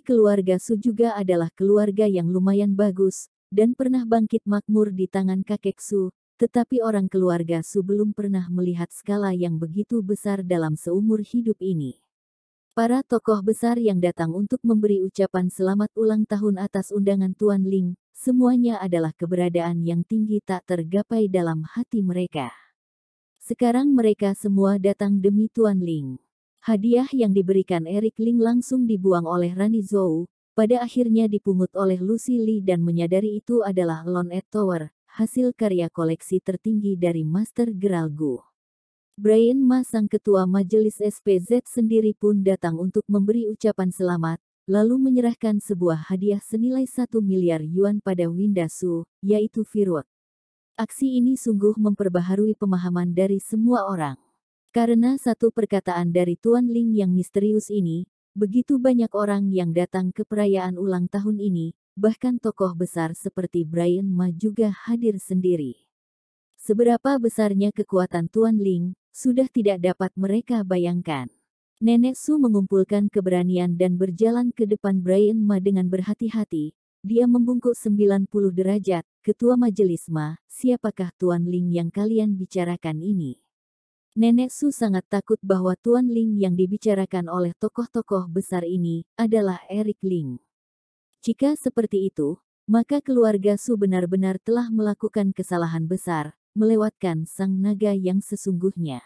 keluarga Su juga adalah keluarga yang lumayan bagus, dan pernah bangkit makmur di tangan kakek Su, tetapi orang keluarga Su belum pernah melihat skala yang begitu besar dalam seumur hidup ini. Para tokoh besar yang datang untuk memberi ucapan selamat ulang tahun atas undangan Tuan Ling, semuanya adalah keberadaan yang tinggi tak tergapai dalam hati mereka. Sekarang mereka semua datang demi Tuan Ling. Hadiah yang diberikan Eric Ling langsung dibuang oleh Rani Zhou, pada akhirnya dipungut oleh Lucy Li dan menyadari itu adalah Lone Tower, hasil karya koleksi tertinggi dari Master Geralgu. Brian Ma sang ketua majelis SPZ sendiri pun datang untuk memberi ucapan selamat, lalu menyerahkan sebuah hadiah senilai 1 miliar yuan pada Winda Su, yaitu Firwak. Aksi ini sungguh memperbaharui pemahaman dari semua orang. Karena satu perkataan dari Tuan Ling yang misterius ini, begitu banyak orang yang datang ke perayaan ulang tahun ini, bahkan tokoh besar seperti Brian Ma juga hadir sendiri. Seberapa besarnya kekuatan Tuan Ling, sudah tidak dapat mereka bayangkan. Nenek Su mengumpulkan keberanian dan berjalan ke depan Brian Ma dengan berhati-hati. Dia membungkuk 90 derajat, Ketua Majelis Ma, siapakah Tuan Ling yang kalian bicarakan ini? Nenek Su sangat takut bahwa Tuan Ling yang dibicarakan oleh tokoh-tokoh besar ini, adalah Eric Ling. Jika seperti itu, maka keluarga Su benar-benar telah melakukan kesalahan besar, melewatkan sang naga yang sesungguhnya.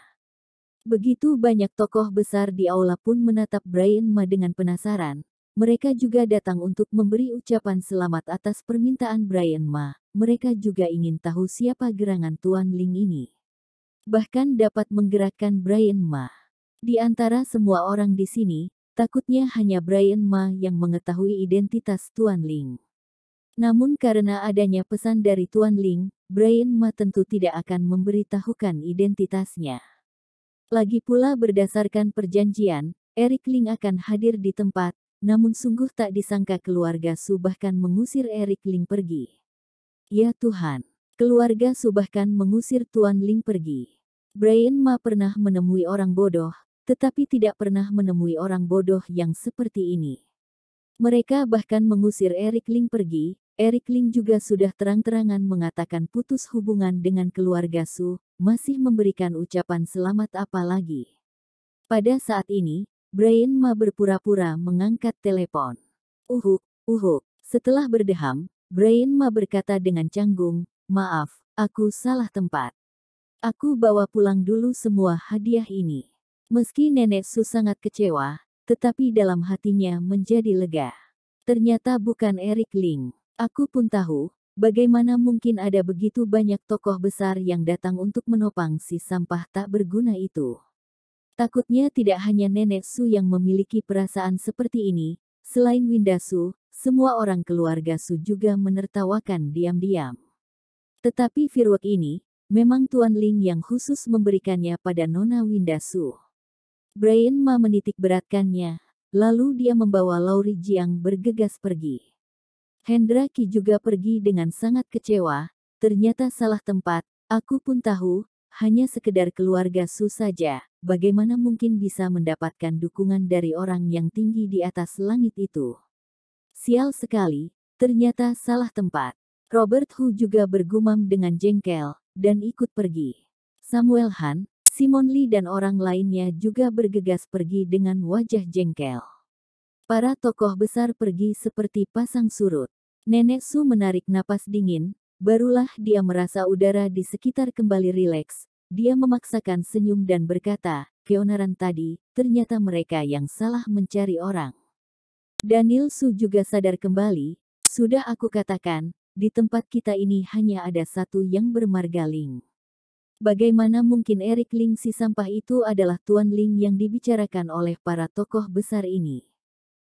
Begitu banyak tokoh besar di aula pun menatap Brian Ma dengan penasaran. Mereka juga datang untuk memberi ucapan selamat atas permintaan Brian Ma. Mereka juga ingin tahu siapa gerangan Tuan Ling ini. Bahkan dapat menggerakkan Brian Ma. Di antara semua orang di sini, takutnya hanya Brian Ma yang mengetahui identitas Tuan Ling. Namun karena adanya pesan dari Tuan Ling, Brian Ma tentu tidak akan memberitahukan identitasnya. Lagi pula berdasarkan perjanjian, Eric Ling akan hadir di tempat, namun sungguh tak disangka keluarga Su bahkan mengusir Eric Ling pergi. Ya Tuhan, keluarga Su bahkan mengusir Tuan Ling pergi. Brian Ma pernah menemui orang bodoh, tetapi tidak pernah menemui orang bodoh yang seperti ini. Mereka bahkan mengusir Eric Ling pergi. Eric Ling juga sudah terang-terangan mengatakan putus hubungan dengan keluarga Su, masih memberikan ucapan selamat apa lagi. Pada saat ini, Brian Ma berpura-pura mengangkat telepon. Uhuk, uhuk. Setelah berdeham, Brian Ma berkata dengan canggung, maaf, aku salah tempat. Aku bawa pulang dulu semua hadiah ini. Meski Nenek Su sangat kecewa, tetapi dalam hatinya menjadi lega. Ternyata bukan Eric Ling. Aku pun tahu, bagaimana mungkin ada begitu banyak tokoh besar yang datang untuk menopang si sampah tak berguna itu. Takutnya tidak hanya Nenek Su yang memiliki perasaan seperti ini, selain Winda Su, semua orang keluarga Su juga menertawakan diam-diam. Tetapi Firwak ini, memang Tuan Ling yang khusus memberikannya pada Nona Winda Su. Brian Ma menitik beratkannya, lalu dia membawa Lauri Jiang bergegas pergi. Hendra Ki juga pergi dengan sangat kecewa, ternyata salah tempat, aku pun tahu, hanya sekedar keluarga Su saja, bagaimana mungkin bisa mendapatkan dukungan dari orang yang tinggi di atas langit itu. Sial sekali, ternyata salah tempat. Robert Hu juga bergumam dengan jengkel, dan ikut pergi. Samuel Han, Simon Lee dan orang lainnya juga bergegas pergi dengan wajah jengkel. Para tokoh besar pergi seperti pasang surut. Nenek Su menarik napas dingin, barulah dia merasa udara di sekitar kembali rileks. Dia memaksakan senyum dan berkata, keonaran tadi, ternyata mereka yang salah mencari orang. Daniel Su juga sadar kembali, sudah aku katakan, di tempat kita ini hanya ada satu yang bermarga Ling. Bagaimana mungkin Eric Ling si sampah itu adalah Tuan Ling yang dibicarakan oleh para tokoh besar ini?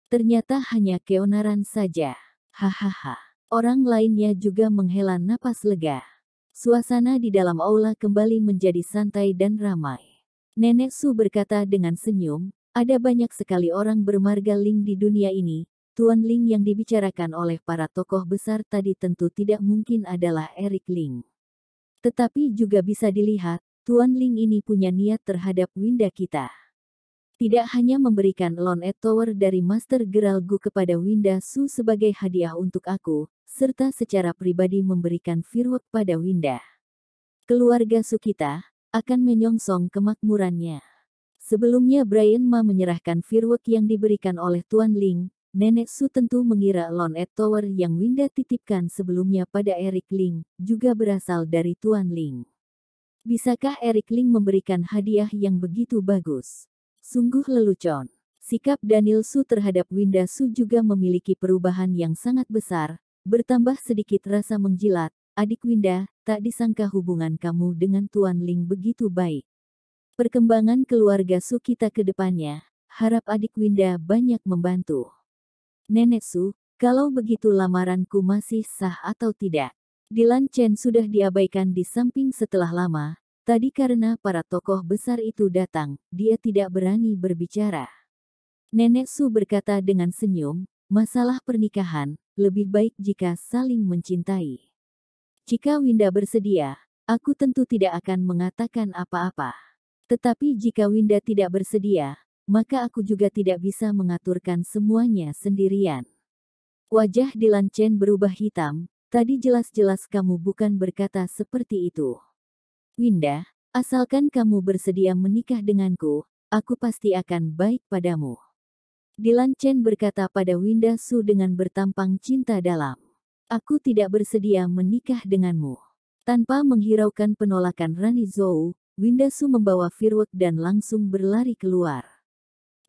Ternyata hanya keonaran saja. Hahaha. Orang lainnya juga menghela napas lega. Suasana di dalam aula kembali menjadi santai dan ramai. Nenek Su berkata dengan senyum, ada banyak sekali orang bermarga Ling di dunia ini. Tuan Ling yang dibicarakan oleh para tokoh besar tadi tentu tidak mungkin adalah Eric Ling. Tetapi juga bisa dilihat, Tuan Ling ini punya niat terhadap Winda kita. Tidak hanya memberikan Lonely Tower dari Master Geralt Gu kepada Winda Su sebagai hadiah untuk aku, serta secara pribadi memberikan Firwalk pada Winda. Keluarga Su kita akan menyongsong kemakmurannya. Sebelumnya Brian Ma menyerahkan Firwalk yang diberikan oleh Tuan Ling. Nenek Su tentu mengira Lonely Tower yang Winda titipkan sebelumnya pada Eric Ling juga berasal dari Tuan Ling. Bisakah Eric Ling memberikan hadiah yang begitu bagus? Sungguh lelucon. Sikap Daniel Su terhadap Winda Su juga memiliki perubahan yang sangat besar, bertambah sedikit rasa menjilat. Adik Winda, tak disangka hubungan kamu dengan Tuan Ling begitu baik. Perkembangan keluarga Su kita ke depannya, harap adik Winda banyak membantu. Nenek Su, kalau begitu lamaranku masih sah atau tidak? Dilan Chen sudah diabaikan di samping setelah lama. Tadi karena para tokoh besar itu datang, dia tidak berani berbicara. Nenek Su berkata dengan senyum, masalah pernikahan, lebih baik jika saling mencintai. Jika Winda bersedia, aku tentu tidak akan mengatakan apa-apa. Tetapi jika Winda tidak bersedia, maka aku juga tidak bisa mengaturkan semuanya sendirian. Wajah Dilan Chen berubah hitam, tadi jelas-jelas kamu bukan berkata seperti itu. Winda, asalkan kamu bersedia menikah denganku, aku pasti akan baik padamu. Dilan Chen berkata pada Winda Su dengan bertampang cinta dalam. Aku tidak bersedia menikah denganmu. Tanpa menghiraukan penolakan Rani Zhou, Winda Su membawa Firwalk dan langsung berlari keluar.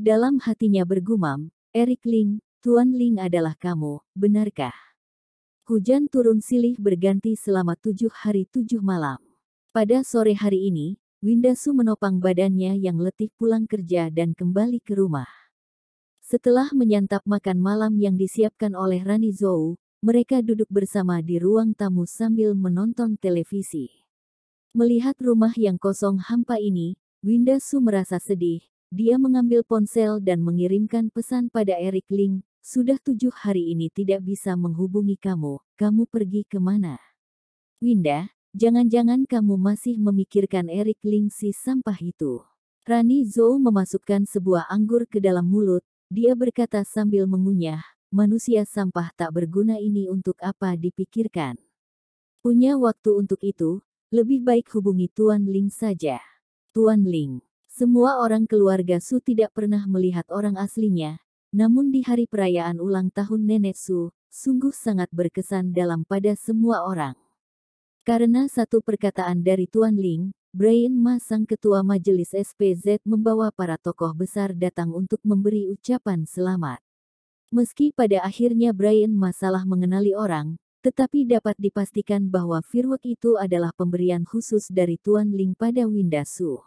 Dalam hatinya bergumam, Eric Ling, Tuan Ling adalah kamu, benarkah? Hujan turun silih berganti selama 7 hari 7 malam. Pada sore hari ini, Winda Su menopang badannya yang letih pulang kerja dan kembali ke rumah. Setelah menyantap makan malam yang disiapkan oleh Rani Zhou, mereka duduk bersama di ruang tamu sambil menonton televisi. Melihat rumah yang kosong hampa ini, Winda Su merasa sedih. Dia mengambil ponsel dan mengirimkan pesan pada Eric Ling, sudah 7 hari ini tidak bisa menghubungi kamu, kamu pergi kemana? Winda, jangan-jangan kamu masih memikirkan Eric Ling si sampah itu. Rani Zhou memasukkan sebuah anggur ke dalam mulut, dia berkata sambil mengunyah, manusia sampah tak berguna ini untuk apa dipikirkan. Punya waktu untuk itu, lebih baik hubungi Tuan Ling saja. Tuan Ling. Semua orang keluarga Su tidak pernah melihat orang aslinya, namun di hari perayaan ulang tahun Nenek Su, sungguh sangat berkesan dalam pada semua orang. Karena satu perkataan dari Tuan Ling, Brian Ma sang ketua majelis SPZ membawa para tokoh besar datang untuk memberi ucapan selamat. Meski pada akhirnya Brian Ma salah mengenali orang, tetapi dapat dipastikan bahwa Firwalk itu adalah pemberian khusus dari Tuan Ling pada Winda Su.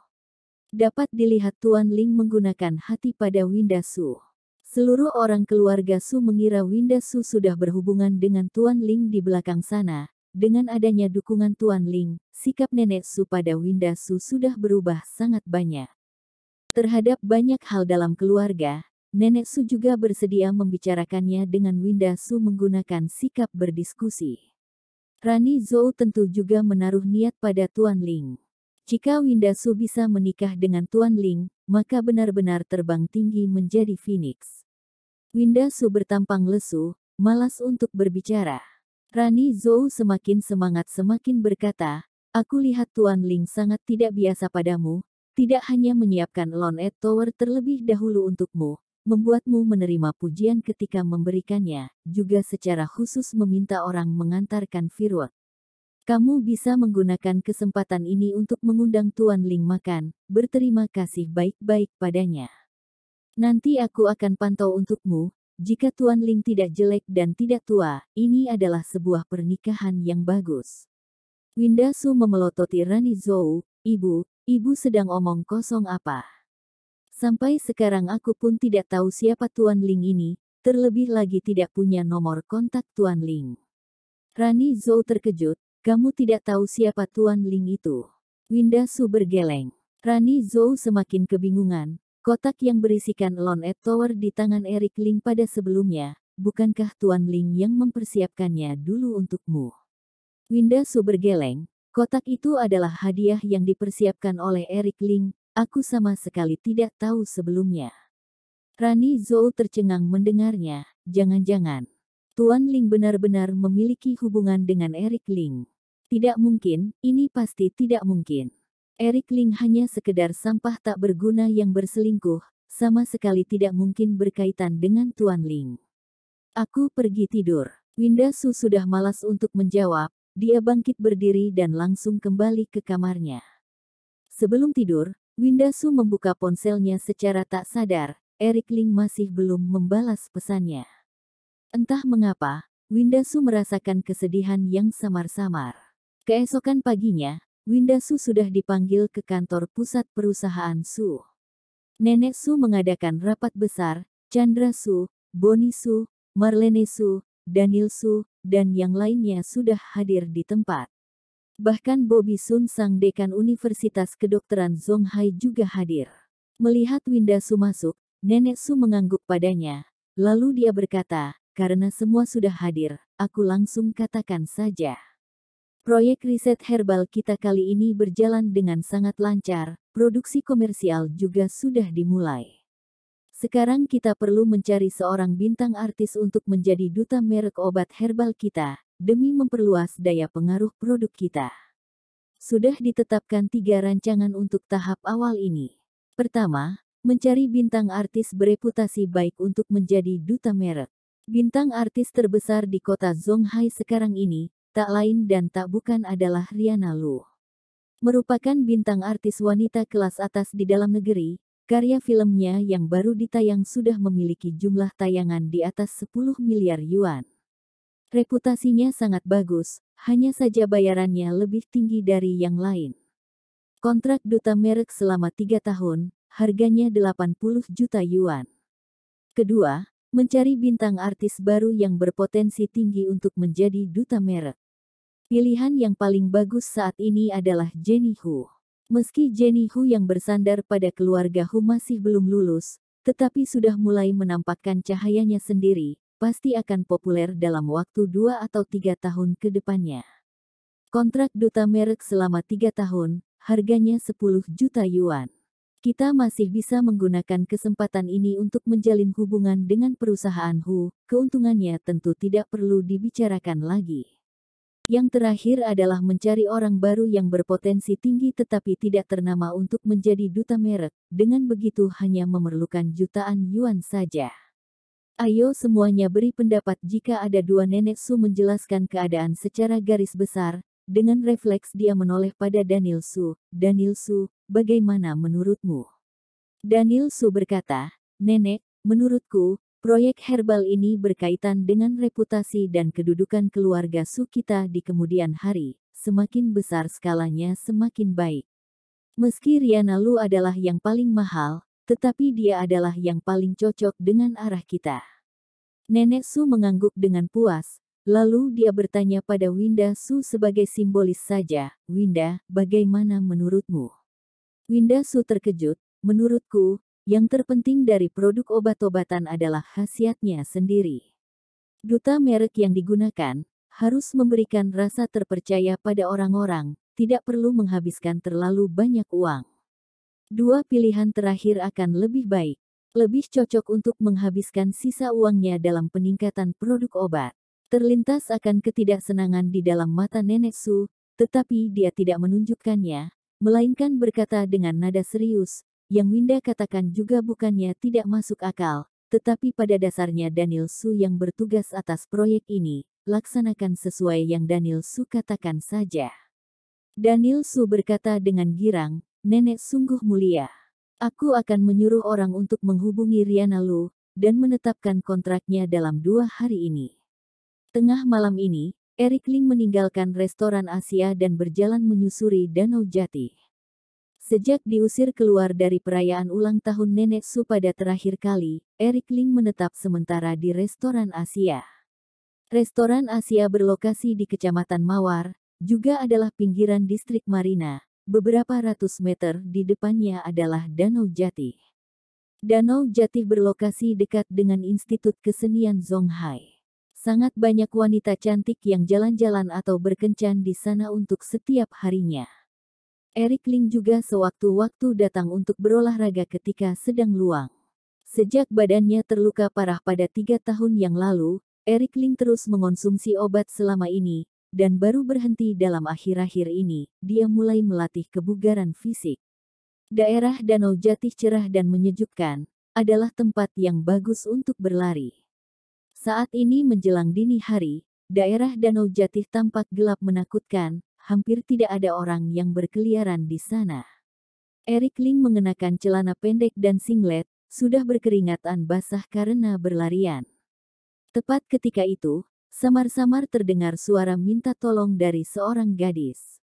Dapat dilihat Tuan Ling menggunakan hati pada Winda Su. Seluruh orang keluarga Su mengira Winda Su sudah berhubungan dengan Tuan Ling di belakang sana. Dengan adanya dukungan Tuan Ling, sikap Nenek Su pada Winda Su sudah berubah sangat banyak. Terhadap banyak hal dalam keluarga, Nenek Su juga bersedia membicarakannya dengan Winda Su menggunakan sikap berdiskusi. Rani Zhou tentu juga menaruh niat pada Tuan Ling. Jika Winda Su bisa menikah dengan Tuan Ling, maka benar-benar terbang tinggi menjadi Phoenix. Winda Su bertampang lesu, malas untuk berbicara. Rani Zhou semakin semangat semakin berkata, aku lihat Tuan Ling sangat tidak biasa padamu, tidak hanya menyiapkan Lonely Tower terlebih dahulu untukmu, membuatmu menerima pujian ketika memberikannya, juga secara khusus meminta orang mengantarkan Firwalk. Kamu bisa menggunakan kesempatan ini untuk mengundang Tuan Ling makan, berterima kasih baik-baik padanya. Nanti aku akan pantau untukmu, jika Tuan Ling tidak jelek dan tidak tua, ini adalah sebuah pernikahan yang bagus. Winda Su memelototi Rani Zhou, ibu sedang omong kosong apa? Sampai sekarang aku pun tidak tahu siapa Tuan Ling ini, terlebih lagi tidak punya nomor kontak Tuan Ling. Rani Zhou terkejut. Kamu tidak tahu siapa Tuan Ling itu? Winda Su bergeleng. Rani Zhou semakin kebingungan. Kotak yang berisikan Lonely Tower di tangan Eric Ling pada sebelumnya, bukankah Tuan Ling yang mempersiapkannya dulu untukmu? Winda Su bergeleng. Kotak itu adalah hadiah yang dipersiapkan oleh Eric Ling, Aku sama sekali tidak tahu sebelumnya. Rani Zhou tercengang mendengarnya. Jangan-jangan Tuan Ling benar-benar memiliki hubungan dengan Eric Ling. Tidak mungkin, ini pasti tidak mungkin. Eric Ling hanya sekedar sampah tak berguna yang berselingkuh, sama sekali tidak mungkin berkaitan dengan Tuan Ling. Aku pergi tidur. Winda Su sudah malas untuk menjawab, dia bangkit berdiri dan langsung kembali ke kamarnya. Sebelum tidur, Winda Su membuka ponselnya secara tak sadar, Eric Ling masih belum membalas pesannya. Entah mengapa, Winda Su merasakan kesedihan yang samar-samar. Keesokan paginya, Winda Su sudah dipanggil ke kantor pusat perusahaan Su. Nenek Su mengadakan rapat besar, Chandra Su, Bonnie Su, Marlene Su, Daniel Su, dan yang lainnya sudah hadir di tempat. Bahkan Bobby Sun sang dekan Universitas Kedokteran Zonghai juga hadir. Melihat Winda Su masuk, Nenek Su mengangguk padanya. Lalu dia berkata, karena semua sudah hadir, aku langsung katakan saja. Proyek riset herbal kita kali ini berjalan dengan sangat lancar, produksi komersial juga sudah dimulai. Sekarang kita perlu mencari seorang bintang artis untuk menjadi duta merek obat herbal kita, demi memperluas daya pengaruh produk kita. Sudah ditetapkan 3 rancangan untuk tahap awal ini. Pertama, mencari bintang artis bereputasi baik untuk menjadi duta merek. Bintang artis terbesar di kota Zonghai sekarang ini, tak lain dan tak bukan adalah Rihanna Lu. Merupakan bintang artis wanita kelas atas di dalam negeri, karya filmnya yang baru ditayang sudah memiliki jumlah tayangan di atas 10 miliar yuan. Reputasinya sangat bagus, hanya saja bayarannya lebih tinggi dari yang lain. Kontrak duta merek selama 3 tahun, harganya 80 juta yuan. Kedua, mencari bintang artis baru yang berpotensi tinggi untuk menjadi duta merek. Pilihan yang paling bagus saat ini adalah Jenny Hu. Meski Jenny Hu yang bersandar pada keluarga Hu masih belum lulus, tetapi sudah mulai menampakkan cahayanya sendiri, pasti akan populer dalam waktu 2 atau 3 tahun ke depannya. Kontrak duta merek selama 3 tahun, harganya 10 juta yuan. Kita masih bisa menggunakan kesempatan ini untuk menjalin hubungan dengan perusahaan Hu, keuntungannya tentu tidak perlu dibicarakan lagi. Yang terakhir adalah mencari orang baru yang berpotensi tinggi tetapi tidak ternama untuk menjadi duta merek, dengan begitu hanya memerlukan jutaan yuan saja. Ayo semuanya beri pendapat jika ada 2 nenek Su menjelaskan keadaan secara garis besar, dengan refleks dia menoleh pada Daniel Su. Daniel Su, bagaimana menurutmu? Daniel Su berkata, Nenek, menurutku, proyek herbal ini berkaitan dengan reputasi dan kedudukan keluarga Su kita di kemudian hari. Semakin besar skalanya semakin baik. Meski Rihanna Lu adalah yang paling mahal, tetapi dia adalah yang paling cocok dengan arah kita. Nenek Su mengangguk dengan puas. Lalu dia bertanya pada Winda Su sebagai simbolis saja, Winda, bagaimana menurutmu? Winda Su terkejut, menurutku, yang terpenting dari produk obat-obatan adalah khasiatnya sendiri. Duta merek yang digunakan, harus memberikan rasa terpercaya pada orang-orang, tidak perlu menghabiskan terlalu banyak uang. 2 pilihan terakhir akan lebih baik, lebih cocok untuk menghabiskan sisa uangnya dalam peningkatan produk obat. Terlintas akan ketidaksenangan di dalam mata Nenek Su, tetapi dia tidak menunjukkannya, melainkan berkata dengan nada serius, yang Winda katakan juga bukannya tidak masuk akal, tetapi pada dasarnya Daniel Su yang bertugas atas proyek ini, laksanakan sesuai yang Daniel Su katakan saja. Daniel Su berkata dengan girang, Nenek sungguh mulia. Aku akan menyuruh orang untuk menghubungi Rihanna Lu, dan menetapkan kontraknya dalam 2 hari ini. Tengah malam ini, Eric Ling meninggalkan restoran Asia dan berjalan menyusuri Danau Jati. Sejak diusir keluar dari perayaan ulang tahun Nenek Su pada terakhir kali, Eric Ling menetap sementara di restoran Asia. Restoran Asia berlokasi di Kecamatan Mawar, juga adalah pinggiran distrik Marina. Beberapa ratus meter di depannya adalah Danau Jati. Danau Jati berlokasi dekat dengan Institut Kesenian Zonghai. Sangat banyak wanita cantik yang jalan-jalan atau berkencan di sana untuk setiap harinya. Eric Ling juga sewaktu-waktu datang untuk berolahraga ketika sedang luang. Sejak badannya terluka parah pada 3 tahun yang lalu, Eric Ling terus mengonsumsi obat selama ini, dan baru berhenti dalam akhir-akhir ini. Dia mulai melatih kebugaran fisik. Daerah Danau Jatih cerah dan menyejukkan, adalah tempat yang bagus untuk berlari. Saat ini menjelang dini hari, daerah Danau Jatih tampak gelap menakutkan, hampir tidak ada orang yang berkeliaran di sana. Eric Ling mengenakan celana pendek dan singlet, sudah berkeringatan basah karena berlarian. Tepat ketika itu, samar-samar terdengar suara minta tolong dari seorang gadis.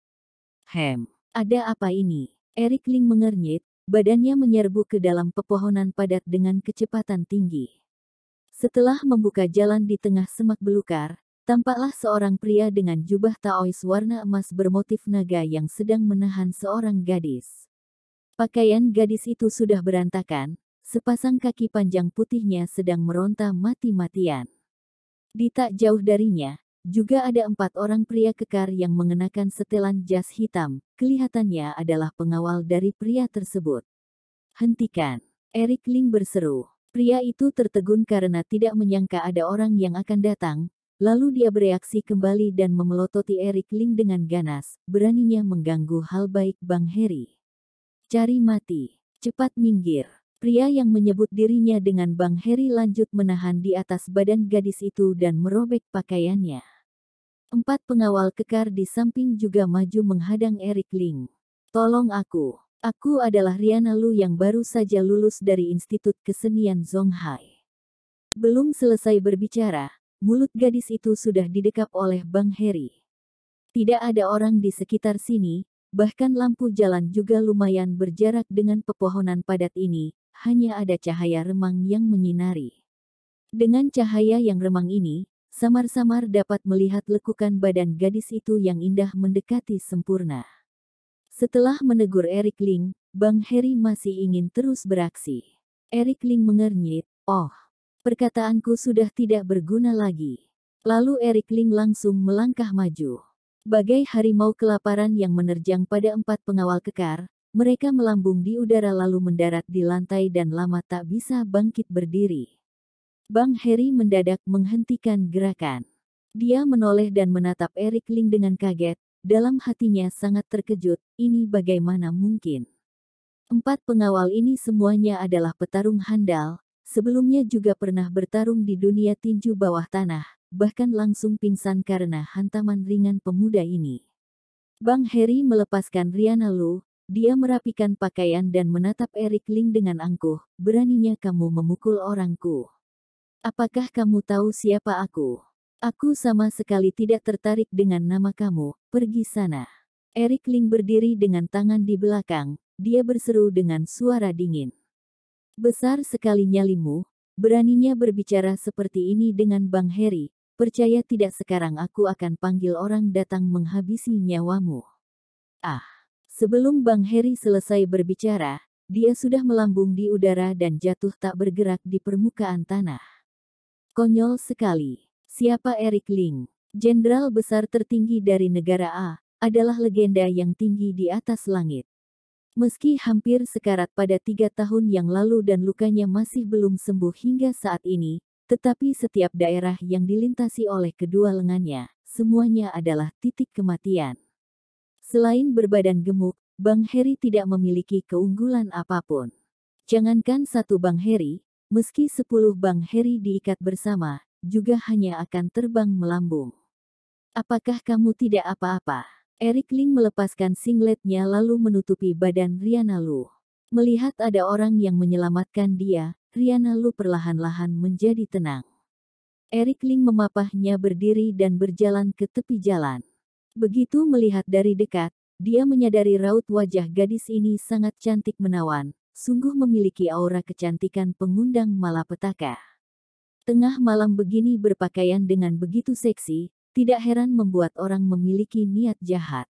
Ada apa ini? Eric Ling mengernyit, badannya menyerbu ke dalam pepohonan padat dengan kecepatan tinggi. Setelah membuka jalan di tengah semak belukar, tampaklah seorang pria dengan jubah taois warna emas bermotif naga yang sedang menahan seorang gadis. Pakaian gadis itu sudah berantakan, sepasang kaki panjang putihnya sedang meronta mati-matian. Di tak jauh darinya, juga ada 4 orang pria kekar yang mengenakan setelan jas hitam, kelihatannya adalah pengawal dari pria tersebut. Hentikan! Eric Ling berseru. Pria itu tertegun karena tidak menyangka ada orang yang akan datang, lalu dia bereaksi kembali dan memelototi Eric Ling dengan ganas, beraninya mengganggu hal baik Bang Heri. Cari mati! Cepat minggir! Pria yang menyebut dirinya dengan Bang Heri lanjut menahan di atas badan gadis itu dan merobek pakaiannya. 4 pengawal kekar di samping juga maju menghadang Eric Ling. Tolong aku. Aku adalah Riana Lu yang baru saja lulus dari Institut Kesenian Zonghai. Belum selesai berbicara, mulut gadis itu sudah didekap oleh Bang Heri. Tidak ada orang di sekitar sini, bahkan lampu jalan juga lumayan berjarak dengan pepohonan padat ini, hanya ada cahaya remang yang menyinari. Dengan cahaya yang remang ini, samar-samar dapat melihat lekukan badan gadis itu yang indah mendekati sempurna. Setelah menegur Eric Ling, Bang Heri masih ingin terus beraksi. Eric Ling mengernyit, "Oh, perkataanku sudah tidak berguna lagi." Lalu Eric Ling langsung melangkah maju. Bagai harimau kelaparan yang menerjang pada 4 pengawal kekar, mereka melambung di udara lalu mendarat di lantai dan lama tak bisa bangkit berdiri. Bang Heri mendadak menghentikan gerakan. Dia menoleh dan menatap Eric Ling dengan kaget, dalam hatinya sangat terkejut, ini bagaimana mungkin? 4 pengawal ini semuanya adalah petarung handal, sebelumnya juga pernah bertarung di dunia tinju bawah tanah, bahkan langsung pingsan karena hantaman ringan pemuda ini. Bang Heri melepaskan Riana Lu, dia merapikan pakaian dan menatap Eric Ling dengan angkuh, beraninya kamu memukul orangku. Apakah kamu tahu siapa aku? Aku sama sekali tidak tertarik dengan nama kamu, pergi sana. Eric Ling berdiri dengan tangan di belakang, dia berseru dengan suara dingin. Besar sekali nyalimu, beraninya berbicara seperti ini dengan Bang Heri, percaya tidak sekarang aku akan panggil orang datang menghabisi nyawamu. Ah! Sebelum Bang Heri selesai berbicara, dia sudah melambung di udara dan jatuh tak bergerak di permukaan tanah. Konyol sekali. Siapa Eric Ling? Jenderal besar tertinggi dari negara A, adalah legenda yang tinggi di atas langit. Meski hampir sekarat pada 3 tahun yang lalu dan lukanya masih belum sembuh hingga saat ini, tetapi setiap daerah yang dilintasi oleh kedua lengannya, semuanya adalah titik kematian. Selain berbadan gemuk, Bang Heri tidak memiliki keunggulan apapun. Jangankan 1 Bang Heri, meski 10 Bang Heri diikat bersama, juga hanya akan terbang melambung. Apakah kamu tidak apa-apa? Eric Ling melepaskan singletnya lalu menutupi badan Riana Lu. Melihat ada orang yang menyelamatkan dia, Riana Lu perlahan-lahan menjadi tenang. Eric Ling memapahnya berdiri dan berjalan ke tepi jalan. Begitu melihat dari dekat, dia menyadari raut wajah gadis ini sangat cantik menawan, sungguh memiliki aura kecantikan pengundang malapetaka. Tengah malam begini berpakaian dengan begitu seksi, tidak heran membuat orang memiliki niat jahat.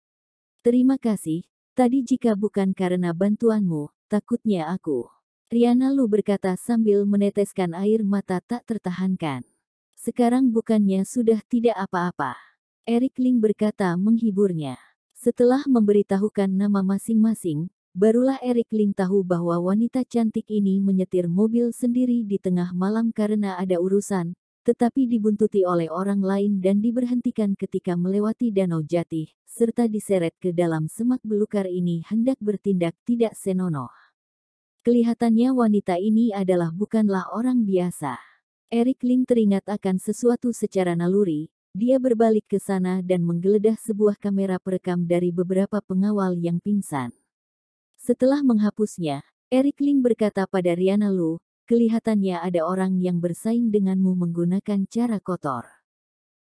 Terima kasih, tadi jika bukan karena bantuanmu, takutnya aku. Riana Lu berkata sambil meneteskan air mata tak tertahankan. Sekarang bukannya sudah tidak apa-apa. Eric Ling berkata menghiburnya. Setelah memberitahukan nama masing-masing, barulah Eric Ling tahu bahwa wanita cantik ini menyetir mobil sendiri di tengah malam karena ada urusan, tetapi dibuntuti oleh orang lain dan diberhentikan ketika melewati Danau Jatih, serta diseret ke dalam semak belukar ini hendak bertindak tidak senonoh. Kelihatannya wanita ini bukanlah orang biasa. Eric Ling teringat akan sesuatu secara naluri. Dia berbalik ke sana dan menggeledah sebuah kamera perekam dari beberapa pengawal yang pingsan. Setelah menghapusnya, Eric Ling berkata pada Rihanna Lu, kelihatannya ada orang yang bersaing denganmu menggunakan cara kotor.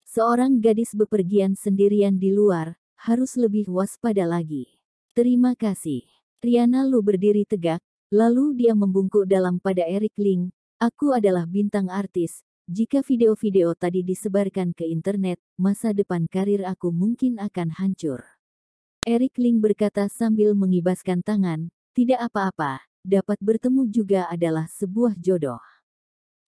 Seorang gadis bepergian sendirian di luar, harus lebih waspada lagi. Terima kasih. Rihanna Lu berdiri tegak, lalu dia membungkuk dalam pada Eric Ling. Aku adalah bintang artis. Jika video-video tadi disebarkan ke internet, masa depan karir aku mungkin akan hancur. Eric Ling berkata sambil mengibaskan tangan, tidak apa-apa, dapat bertemu juga adalah sebuah jodoh.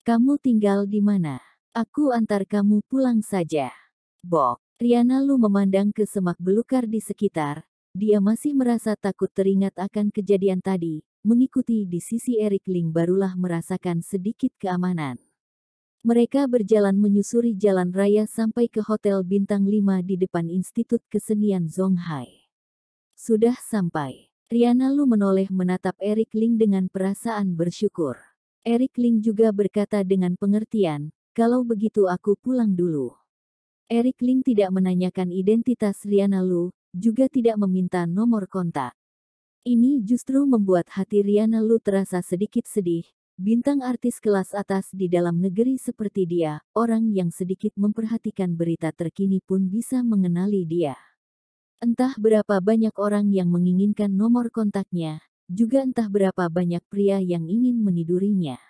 Kamu tinggal di mana? Aku antar kamu pulang saja. Bok. Rihanna Lu memandang ke semak belukar di sekitar, dia masih merasa takut teringat akan kejadian tadi, mengikuti di sisi Eric Ling barulah merasakan sedikit keamanan. Mereka berjalan menyusuri jalan raya sampai ke Hotel Bintang 5 di depan Institut Kesenian Zonghai. Sudah sampai. Rihanna Lu menoleh menatap Eric Ling dengan perasaan bersyukur. Eric Ling juga berkata dengan pengertian, kalau begitu aku pulang dulu. Eric Ling tidak menanyakan identitas Rihanna Lu, juga tidak meminta nomor kontak. Ini justru membuat hati Rihanna Lu terasa sedikit sedih. Bintang artis kelas atas di dalam negeri seperti dia, orang yang sedikit memperhatikan berita terkini pun bisa mengenali dia. Entah berapa banyak orang yang menginginkan nomor kontaknya, juga entah berapa banyak pria yang ingin menidurinya.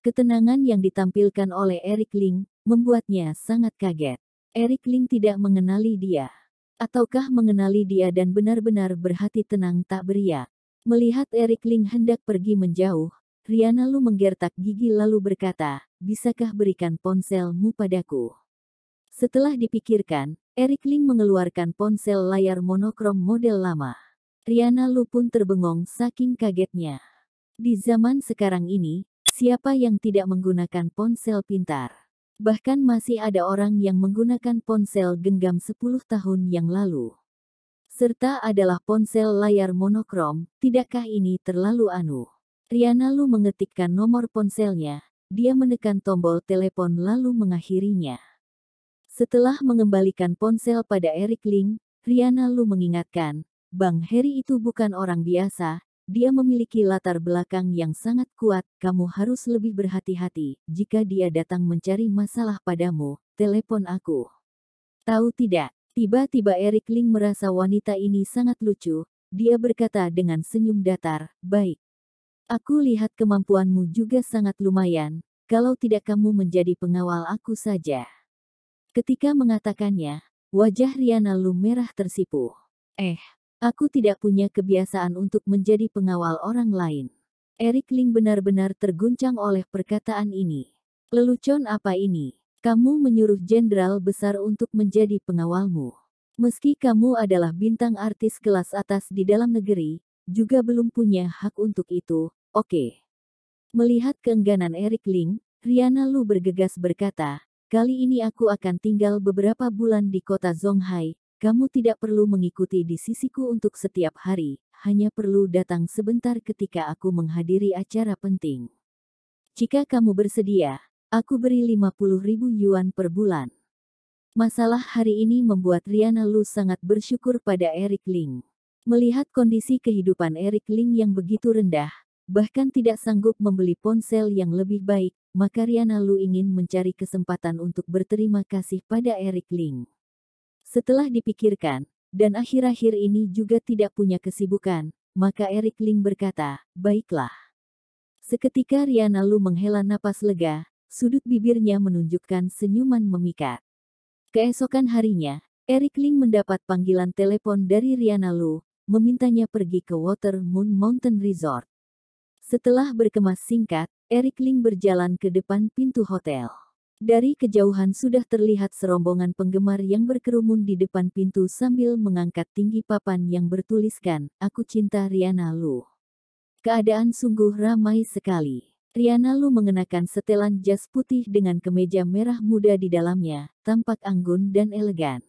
Ketenangan yang ditampilkan oleh Eric Ling, membuatnya sangat kaget. Eric Ling tidak mengenali dia. Ataukah mengenali dia dan benar-benar berhati tenang tak beriak. Melihat Eric Ling hendak pergi menjauh, Rihanna Lu menggertak gigi lalu berkata, bisakah berikan ponselmu padaku? Setelah dipikirkan, Eric Ling mengeluarkan ponsel layar monokrom model lama. Rihanna Lu pun terbengong saking kagetnya. Di zaman sekarang ini, siapa yang tidak menggunakan ponsel pintar? Bahkan masih ada orang yang menggunakan ponsel genggam 10 tahun yang lalu. Serta adalah ponsel layar monokrom, tidakkah ini terlalu anu? Rihanna Lu mengetikkan nomor ponselnya, dia menekan tombol telepon lalu mengakhirinya. Setelah mengembalikan ponsel pada Eric Ling, Rihanna Lu mengingatkan, Bang Harry itu bukan orang biasa, dia memiliki latar belakang yang sangat kuat, kamu harus lebih berhati-hati, jika dia datang mencari masalah padamu, telepon aku. Tahu tidak, tiba-tiba Eric Ling merasa wanita ini sangat lucu, dia berkata dengan senyum datar, baik. Aku lihat kemampuanmu juga sangat lumayan, kalau tidak kamu menjadi pengawal aku saja. Ketika mengatakannya, wajah Rihanna Lu merah tersipu. Aku tidak punya kebiasaan untuk menjadi pengawal orang lain. Eric Ling benar-benar terguncang oleh perkataan ini. Lelucon apa ini? Kamu menyuruh jenderal besar untuk menjadi pengawalmu. Meski kamu adalah bintang artis kelas atas di dalam negeri, juga belum punya hak untuk itu, oke. Melihat keengganan Eric Ling, Rihanna Lu bergegas berkata, kali ini aku akan tinggal beberapa bulan di kota Zonghai, kamu tidak perlu mengikuti di sisiku untuk setiap hari, hanya perlu datang sebentar ketika aku menghadiri acara penting. Jika kamu bersedia, aku beri 50.000 yuan per bulan. Masalah hari ini membuat Rihanna Lu sangat bersyukur pada Eric Ling. Melihat kondisi kehidupan Eric Ling yang begitu rendah, bahkan tidak sanggup membeli ponsel yang lebih baik, maka Rihanna Lu ingin mencari kesempatan untuk berterima kasih pada Eric Ling. Setelah dipikirkan, dan akhir-akhir ini juga tidak punya kesibukan, maka Eric Ling berkata, baiklah. Seketika Rihanna Lu menghela napas lega, sudut bibirnya menunjukkan senyuman memikat. Keesokan harinya, Eric Ling mendapat panggilan telepon dari Rihanna Lu, memintanya pergi ke Water Moon Mountain Resort. Setelah berkemas singkat, Eric Ling berjalan ke depan pintu hotel. Dari kejauhan sudah terlihat serombongan penggemar yang berkerumun di depan pintu sambil mengangkat tinggi papan yang bertuliskan, "Aku cinta Rihanna Lu." Keadaan sungguh ramai sekali. Rihanna Lu mengenakan setelan jas putih dengan kemeja merah muda di dalamnya, tampak anggun dan elegan.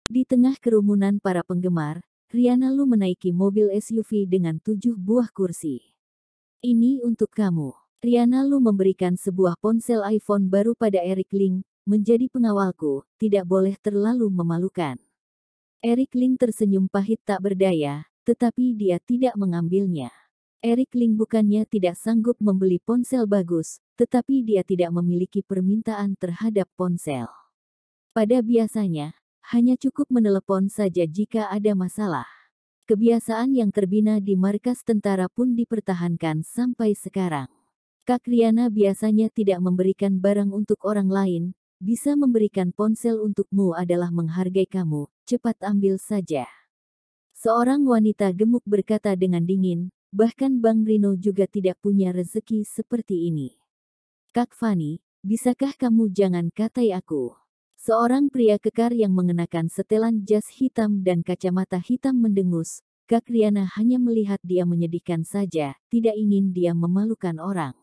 Di tengah kerumunan para penggemar, Rihanna Lu menaiki mobil SUV dengan 7 buah kursi. "Ini untuk kamu." Rihanna Lu memberikan sebuah ponsel iPhone baru pada Eric Ling, "Menjadi pengawalku, tidak boleh terlalu memalukan." Eric Ling tersenyum pahit tak berdaya, tetapi dia tidak mengambilnya. Eric Ling bukannya tidak sanggup membeli ponsel bagus, tetapi dia tidak memiliki permintaan terhadap ponsel. Pada biasanya, hanya cukup menelepon saja jika ada masalah. Kebiasaan yang terbina di markas tentara pun dipertahankan sampai sekarang. Kak Riana biasanya tidak memberikan barang untuk orang lain, bisa memberikan ponsel untukmu adalah menghargai kamu, cepat ambil saja. Seorang wanita gemuk berkata dengan dingin, bahkan Bang Rino juga tidak punya rezeki seperti ini. "Kak Fani, bisakah kamu jangan katai aku?" Seorang pria kekar yang mengenakan setelan jas hitam dan kacamata hitam mendengus. Kak Riana hanya melihat dia menyedihkan saja, tidak ingin dia memalukan orang.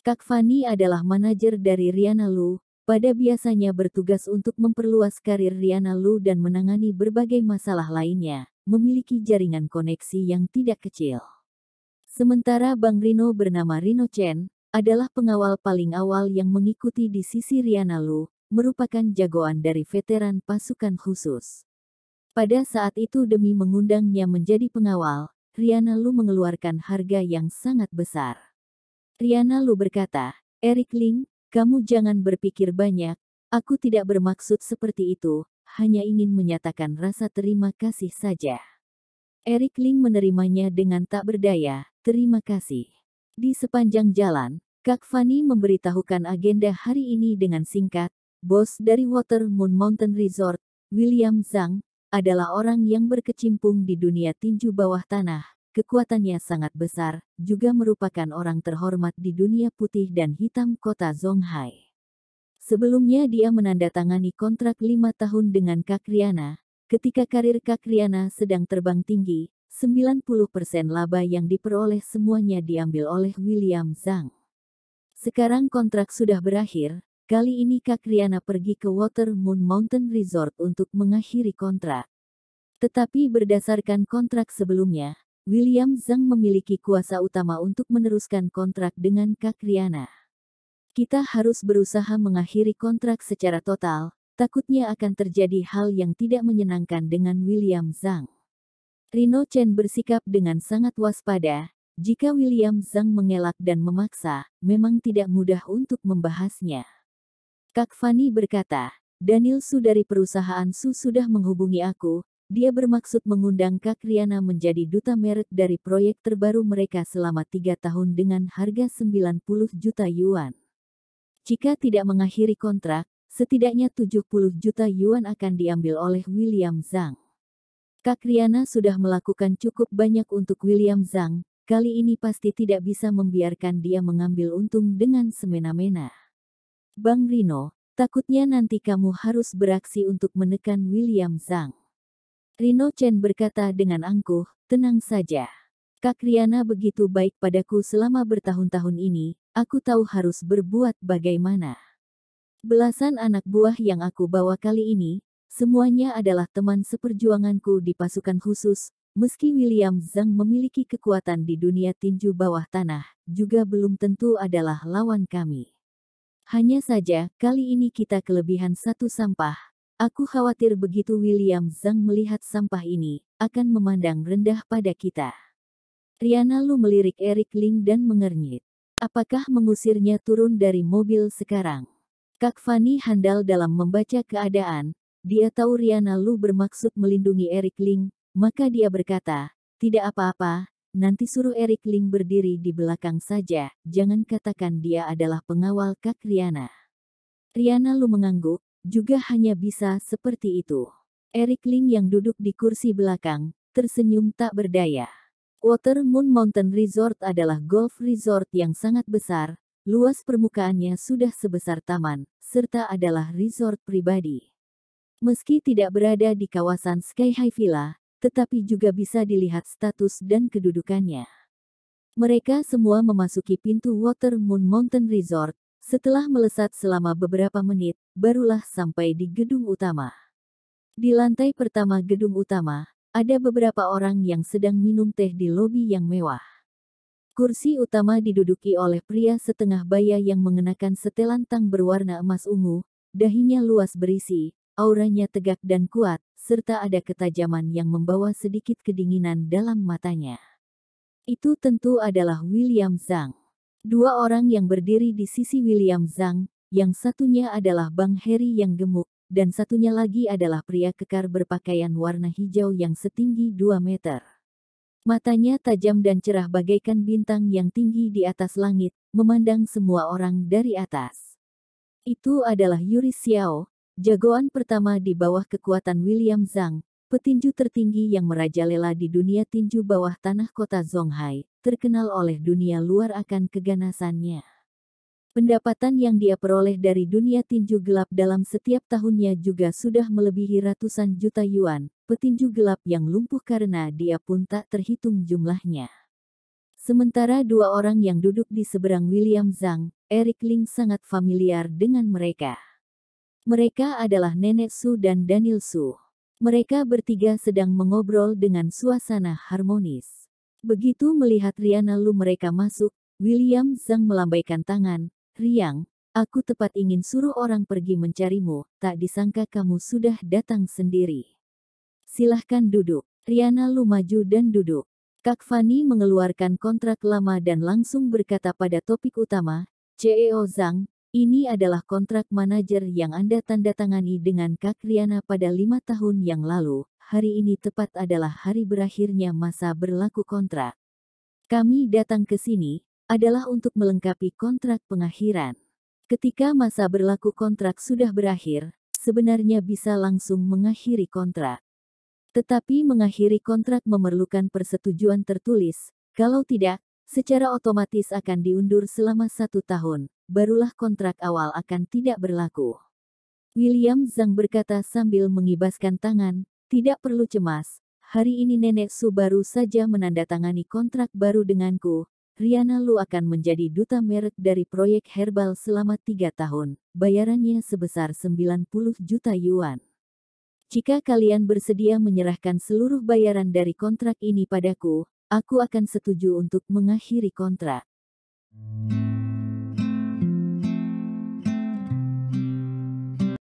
Kak Fani adalah manajer dari Rihanna Lu, pada biasanya bertugas untuk memperluas karir Rihanna Lu dan menangani berbagai masalah lainnya, memiliki jaringan koneksi yang tidak kecil. Sementara Bang Rino bernama Rino Chen, adalah pengawal paling awal yang mengikuti di sisi Rihanna Lu, merupakan jagoan dari veteran pasukan khusus. Pada saat itu demi mengundangnya menjadi pengawal, Rihanna Lu mengeluarkan harga yang sangat besar. Rihanna Lu berkata, "Eric Ling, kamu jangan berpikir banyak, aku tidak bermaksud seperti itu, hanya ingin menyatakan rasa terima kasih saja." Eric Ling menerimanya dengan tak berdaya, "Terima kasih." Di sepanjang jalan, Kak Fani memberitahukan agenda hari ini dengan singkat. Bos dari Water Moon Mountain Resort, William Zhang, adalah orang yang berkecimpung di dunia tinju bawah tanah. Kekuatannya sangat besar, juga merupakan orang terhormat di dunia putih dan hitam kota Zhonghai. Sebelumnya dia menandatangani kontrak 5 tahun dengan Kak Riana. Ketika karir Kak Riana sedang terbang tinggi, 90% laba yang diperoleh semuanya diambil oleh William Zhang. Sekarang kontrak sudah berakhir, kali ini Kak Riana pergi ke Water Moon Mountain Resort untuk mengakhiri kontrak. Tetapi berdasarkan kontrak sebelumnya, William Zhang memiliki kuasa utama untuk meneruskan kontrak dengan Kak Riana. "Kita harus berusaha mengakhiri kontrak secara total, takutnya akan terjadi hal yang tidak menyenangkan dengan William Zhang." Rino Chen bersikap dengan sangat waspada, jika William Zhang mengelak dan memaksa, memang tidak mudah untuk membahasnya. Kak Fani berkata, "Daniel Su dari perusahaan Su sudah menghubungi aku, dia bermaksud mengundang Kak Riana menjadi duta merek dari proyek terbaru mereka selama 3 tahun dengan harga 90 juta yuan. Jika tidak mengakhiri kontrak, setidaknya 70 juta yuan akan diambil oleh William Zhang." Kak Riana sudah melakukan cukup banyak untuk William Zhang, kali ini pasti tidak bisa membiarkan dia mengambil untung dengan semena-mena. "Bang Rino, takutnya nanti kamu harus beraksi untuk menekan William Zhang." Rino Chen berkata dengan angkuh, "Tenang saja. Kak Riana begitu baik padaku selama bertahun-tahun ini, aku tahu harus berbuat bagaimana. Belasan anak buah yang aku bawa kali ini, semuanya adalah teman seperjuanganku di pasukan khusus, meski William Zhang memiliki kekuatan di dunia tinju bawah tanah, juga belum tentu adalah lawan kami. Hanya saja, kali ini kita kelebihan satu sampah. Aku khawatir begitu William Zhang melihat sampah ini, akan memandang rendah pada kita." Rihanna Lu melirik Eric Ling dan mengernyit. "Apakah mengusirnya turun dari mobil sekarang?" Kak Fani handal dalam membaca keadaan. Dia tahu Rihanna Lu bermaksud melindungi Eric Ling, maka dia berkata, "Tidak apa-apa, nanti suruh Eric Ling berdiri di belakang saja, jangan katakan dia adalah pengawal Kak Riana." Rihanna Lu mengangguk, juga hanya bisa seperti itu. Eric Ling yang duduk di kursi belakang, tersenyum tak berdaya. Water Moon Mountain Resort adalah golf resort yang sangat besar, luas permukaannya sudah sebesar taman, serta adalah resort pribadi. Meski tidak berada di kawasan Sky High Villa, tetapi juga bisa dilihat status dan kedudukannya. Mereka semua memasuki pintu Water Moon Mountain Resort. Setelah melesat selama beberapa menit, barulah sampai di gedung utama. Di lantai pertama gedung utama, ada beberapa orang yang sedang minum teh di lobi yang mewah. Kursi utama diduduki oleh pria setengah baya yang mengenakan setelan tang berwarna emas ungu, dahinya luas berisi, auranya tegak dan kuat, serta ada ketajaman yang membawa sedikit kedinginan dalam matanya. Itu tentu adalah William Zhang. Dua orang yang berdiri di sisi William Zhang, yang satunya adalah Bang Harry yang gemuk, dan satunya lagi adalah pria kekar berpakaian warna hijau yang setinggi 2 meter. Matanya tajam dan cerah bagaikan bintang yang tinggi di atas langit, memandang semua orang dari atas. Itu adalah Yuri Xiao, jagoan pertama di bawah kekuatan William Zhang, petinju tertinggi yang merajalela di dunia tinju bawah tanah kota Zonghai, terkenal oleh dunia luar akan keganasannya. Pendapatan yang dia peroleh dari dunia tinju gelap dalam setiap tahunnya juga sudah melebihi ratusan juta yuan, petinju gelap yang lumpuh karena dia pun tak terhitung jumlahnya. Sementara dua orang yang duduk di seberang William Zhang, Eric Ling sangat familiar dengan mereka. Mereka adalah Nenek Su dan Daniel Su. Mereka bertiga sedang mengobrol dengan suasana harmonis. Begitu melihat Riana Lu mereka masuk, William Zhang melambaikan tangan. Riang, aku tepat ingin suruh orang pergi mencarimu, tak disangka kamu sudah datang sendiri. Silahkan duduk. Riana Lu maju dan duduk. Kak Fanny mengeluarkan kontrak lama dan langsung berkata pada topik utama, CEO Zhang, ini adalah kontrak manajer yang Anda tanda tangani dengan Kak Riana pada 5 tahun yang lalu. Hari ini tepat adalah hari berakhirnya masa berlaku kontrak. Kami datang ke sini adalah untuk melengkapi kontrak pengakhiran. Ketika masa berlaku kontrak sudah berakhir, sebenarnya bisa langsung mengakhiri kontrak. Tetapi mengakhiri kontrak memerlukan persetujuan tertulis, kalau tidak, secara otomatis akan diundur selama 1 tahun, barulah kontrak awal akan tidak berlaku. William Zhang berkata sambil mengibaskan tangan, tidak perlu cemas, hari ini Nenek Su baru saja menandatangani kontrak baru denganku. Riana Lu akan menjadi duta merek dari proyek herbal selama 3 tahun, bayarannya sebesar 90 juta yuan. Jika kalian bersedia menyerahkan seluruh bayaran dari kontrak ini padaku, aku akan setuju untuk mengakhiri kontrak.